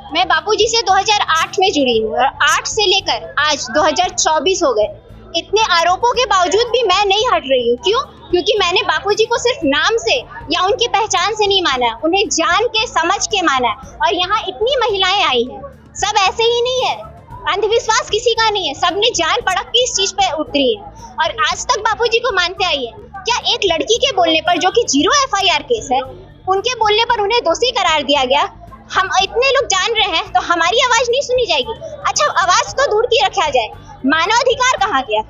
मैं बापूजी से 2008 में जुड़ी हूँ और 8 से लेकर आज 2024 हो गए। इतने आरोपों के बावजूद भी मैं नहीं हट रही हूँ। क्यों? क्योंकि मैंने बापूजी को सिर्फ नाम से या उनकी पहचान से नहीं माना है, उन्हें जान के समझ के माना है। और यहाँ इतनी महिलाएं आई हैं, सब ऐसे ही नहीं है, अंधविश्वास किसी का नहीं है, सबने जान पड़क के इस चीज पे उतरी है और आज तक बापूजी को मानते आई है। क्या एक लड़की के बोलने पर, जो कि 0 FIR केस है, उनके बोलने पर उन्हें दोषी करार दिया गया? हम इतने लोग जान रहे हैं तो हमारी आवाज नहीं सुनी जाएगी? अच्छा, आवाज तो दूर की रखा जाए, मानवाधिकार कहाँ गया?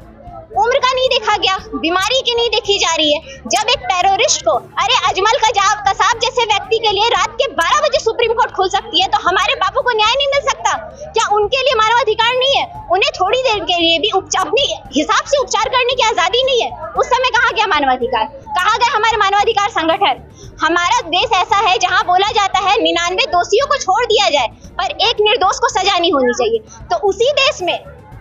उम्र का नहीं देखा गया, बीमारी की नहीं देखी जा रही है। जब एक टेररिस्ट को, अरे अजमल कसाब जैसे व्यक्ति के लिए रात के 12 बजे सुप्रीम कोर्ट खुल सकती है, तो हमारे बापू को न्याय नहीं मिल सकता? क्या उनके लिए मानवाधिकार नहीं है? उन्हें थोड़ी देर के लिए भी अपने हिसाब से उपचार करने की आजादी नहीं है? उस समय कहाँ गया मानवाधिकार? कहाँ गए हमारे मानवाधिकार संगठन? हमारा देश ऐसा है जहाँ बोला जाता है 99 दोषियों को छोड़ दिया जाए, पर एक निर्दोष को सजा नहीं होनी चाहिए। तो उसी देश में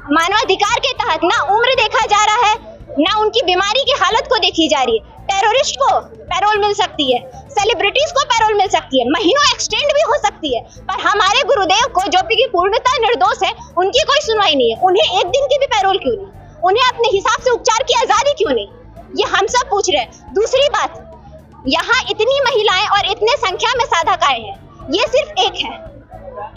मानवाधिकार के तहत ना उम्र देखा जा रहा है, ना उनकी बीमारी की हालत को देखी जा रही है। टेररिस्ट को पैरोल मिल सकती है, सेलिब्रिटीज को पैरोल मिल सकती है, महीनों एक्सटेंड भी हो सकती है, पर हमारे गुरुदेव को, जो कि पूर्णतः निर्दोष है, उनकी कोई सुनवाई नहीं है। उन्हें एक दिन की भी पैरोल क्यों नहीं? उन्हें अपने हिसाब से उपचार की आजादी क्यों नहीं? ये हम सब पूछ रहे हैं। दूसरी बात, यहाँ इतनी महिलाएं और इतने संख्या में साधक आए हैं, ये सिर्फ एक है,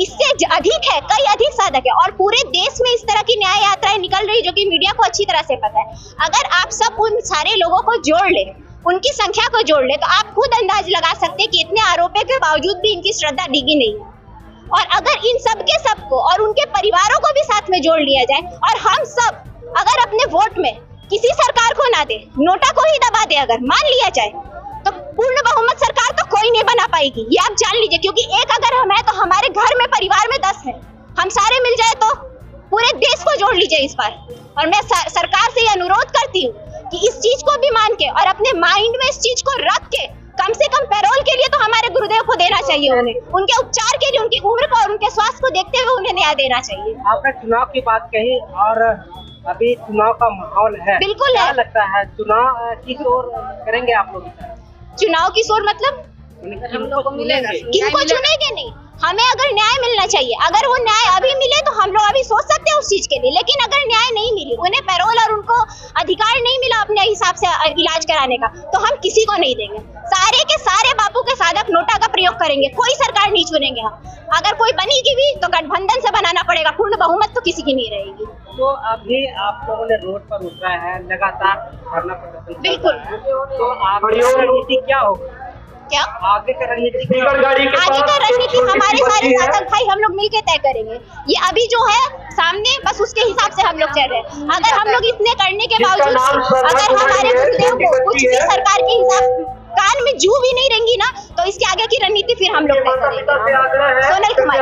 इससे अधिक है, कई अधिक साधक है। और पूरे देश में इस तरह की न्याय यात्राएं निकल रही, जो कि मीडिया को अच्छी तरह से पता है। अगर आप सब उन सारे लोगों को जोड़ ले, उनकी संख्या को जोड़ ले, तो आप खुद अंदाज लगा सकते हैं कि इतने आरोपों के बावजूद भी इनकी श्रद्धा डिगी नहीं है। और अगर इन सबके सबको और उनके परिवारों को भी साथ में जोड़ लिया जाए, और हम सब अगर अपने वोट में किसी सरकार को ना दे, नोटा को ही दबा दे, अगर मान लिया जाए, तो पूर्ण बहुमत सरकार तो कोई नहीं बना पाएगी, ये आप जान लीजिए। क्योंकि एक अगर हम है तो हमारे घर में, परिवार में 10 है, हम सारे मिल जाए तो पूरे देश को जोड़ लीजिए इस बार। और मैं सरकार से ये अनुरोध करती हूँ कि इस चीज को भी मान के और अपने माइंड में इस चीज को रख के, कम से कम पैरोल के लिए तो हमारे गुरुदेव को देना चाहिए, उन्हें उनके उपचार के लिए, उनकी उम्र को और उनके स्वास्थ्य को देखते हुए उन्हें न्याय देना चाहिए। आपने चुनाव की बात कही और अभी चुनाव का माहौल है, बिल्कुल क्या है। लगता है चुनाव किस ओर करेंगे आप लोग? चुनाव की सोच मतलब हम लोग को मिलेगा, किसको चुनेंगे? नहीं, हमें अगर न्याय मिलना चाहिए, अगर वो न्याय अभी मिले तो हम लोग अभी सोच सकते हैं उस चीज के लिए। लेकिन अगर न्याय नहीं मिली, उन्हें पैरोल और उनको अधिकार नहीं मिला अपने हिसाब से इलाज कराने का, तो हम किसी को नहीं देंगे। सारे के सारे बापू के साधक नोटा का प्रयोग करेंगे, कोई सरकार नहीं चुनेंगे हम। अगर कोई बनेगी भी तो गठबंधन से बनाना पड़ेगा, पूर्ण बहुमत तो किसी की नहीं रहेगी। तो अभी आप लोगों ने रोड पर उतरा है, लगातार धरना प्रदर्शन। बिल्कुल। तो आगे रणनीति क्या होगी? क्या आगे का रणनीति आगे का रणनीति हमारे सारे साधक भाई हम लोग मिलकर तय करेंगे। ये अभी जो है सामने, बस उसके हिसाब से हम लोग चल रहे हैं। अगर हम लोग इतने करने के बावजूद अगर हमारे गुरुदेव को कुछ भी सरकार के हिसाब कान में जू भी नहीं रहेंगी ना, तो इसके आगे की रणनीति फिर हम लोग तय करेंगे। सोनल कुमार।